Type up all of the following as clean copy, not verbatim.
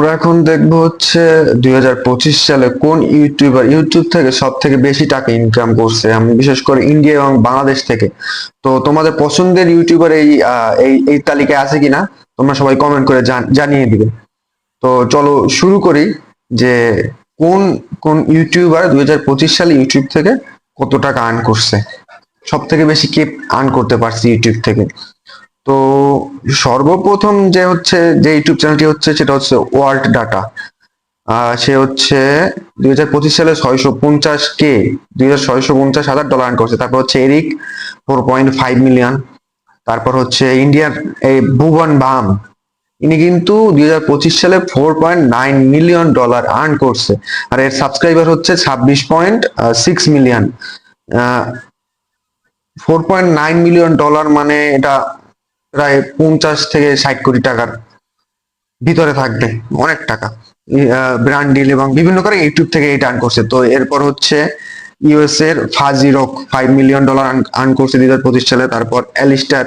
আমরা এখন দেখবো হচ্ছে 2025 সালে কোন ইউটিউবার ইউটিউব থেকে সব থেকে বেশি টাকা ইনকাম করছে, আমি বিশেষ করে ইন্ডিয়া এবং বাংলাদেশ থেকে। তো তোমাদের পছন্দের ইউটিউবার এই তালিকায় আছে কিনা তোমরা সবাই কমেন্ট করে জানিয়ে দিবে। তো চলো শুরু করি যে কোন কোন ইউটিউবার 2025 সালে ইউটিউব থেকে কত টাকা আর্ন করছে, সব থেকে বেশি কে আর্ন করতে পারছে ইউটিউব থেকে। তো সর্বপ্রথম যে ইউটিউব চ্যানেলটি হচ্ছে সেটা হচ্ছে ওয়ার্ল্ড ডাটা। সে হচ্ছে 2025 সালে 650K, $650,000 আর্ন করছে। তারপর হচ্ছে এরিক 4.5 মিলিয়ন। তারপর হচ্ছে ইন্ডিয়ার এই ভুবন বাম, ইনি কিন্তু 2025 সালে $4.9 মিলিয়ন আর্ন করছে। আর এর সাবস্ক্রাইবার হচ্ছে 26.6 মিলিয়ন। 4.9 মিলিয়ন ডলার মানে এটা প্রায় 50 থেকে 60 কোটি টাকার ভিতরে থাকবে, অনেক টাকা। ব্র্যান্ড ডিল এবং বিভিন্ন করে ইউটিউব থেকে এটা আর্ন করছে। তো এরপর হচ্ছে ইউএস এর ফাজি রক $5 মিলিয়ন আর্ন করছে 2025 সালে। তারপর অ্যালিস্টার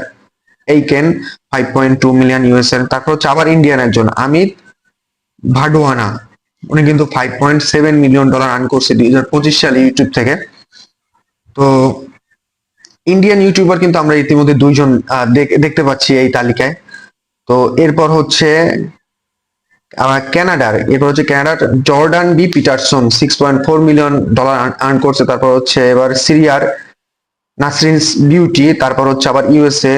এইকেন 5.2 মিলিয়ন ইউএস এর। তারপর হচ্ছে আবার ইন্ডিয়ান একজন আমিত ভাডওয়ানা, উনি কিন্তু $5.7 মিলিয়ন আর্ন করছে 2025 সালে ইউটিউব থেকে। তো ইন্ডিয়ান ইউটিউবার কিন্তু আমরা ইতিমধ্যে দুইজন দেখতে পাচ্ছি এই তালিকায়। তো এরপর হচ্ছে কানাডার Jordan B Peterson $6.4 million earn করছে। তারপর হচ্ছে এবার সিরিয়ার নাসরিন বিউটি। তারপর হচ্ছে আবার ইউএসএ